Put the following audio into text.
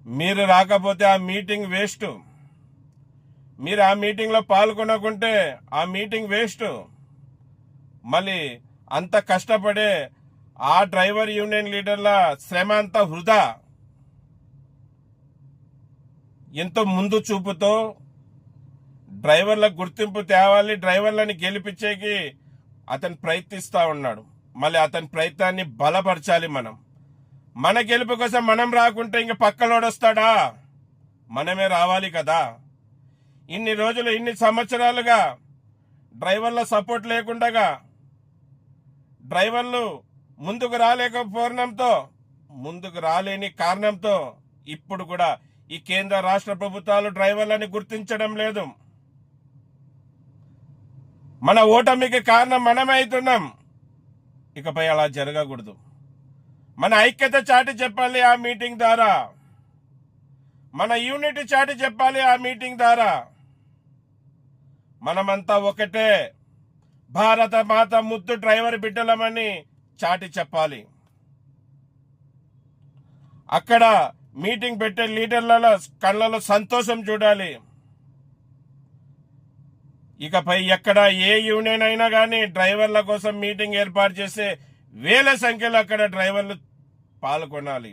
మీరు రాకపోతే ఆ మీటింగ్ వేస్ట్. మీరు ఆ మీటింగ్లో పాల్గొనకుంటే ఆ మీటింగ్ వేస్ట్. మళ్ళీ అంత కష్టపడే ఆ డ్రైవర్ యూనియన్ లీడర్ల శ్రమ అంతా వృధా. ఎంతో ముందు చూపుతో డ్రైవర్లకు గుర్తింపు తేవాలి, డ్రైవర్లని గెలిపించేకి అతను ప్రయత్నిస్తూ ఉన్నాడు. మళ్ళీ అతని ప్రయత్నాన్ని బలపరచాలి. మన గెలుపు కోసం మనం రాకుంటే ఇంక పక్కలోడొస్తాడా? మనమే రావాలి కదా. ఇన్ని రోజులు ఇన్ని సంవత్సరాలుగా డ్రైవర్ల సపోర్ట్ లేకుండా డ్రైవర్లు ముందుకు రాలేని కారణంతో ఇప్పుడు కూడా ఈ కేంద్ర రాష్ట్ర ప్రభుత్వాలు డ్రైవర్లని గుర్తించడం లేదు. మన ఓటమికి కారణం మనమే అవుతున్నాం. ఇకపై అలా జరగకూడదు. మన ఐక్యత చాటి చెప్పాలి ఆ మీటింగ్ ద్వారా, మన యూనిటీ చాటి చెప్పాలి ఆ మీటింగ్ ద్వారా. మనమంతా ఒకటే, భారత మాత ముద్దు డ్రైవర్ బిడ్డలమని చాటి చెప్పాలి. అక్కడ మీటింగ్ పెట్టే లీడర్ల కళ్ళలో సంతోషం చూడాలి. ఇకపై ఎక్కడ ఏ యూనియన్ అయినా కానీ డ్రైవర్ల కోసం మీటింగ్ ఏర్పాటు చేస్తే వేల సంఖ్యలో అక్కడ డ్రైవర్లు పాల్గొనాలి.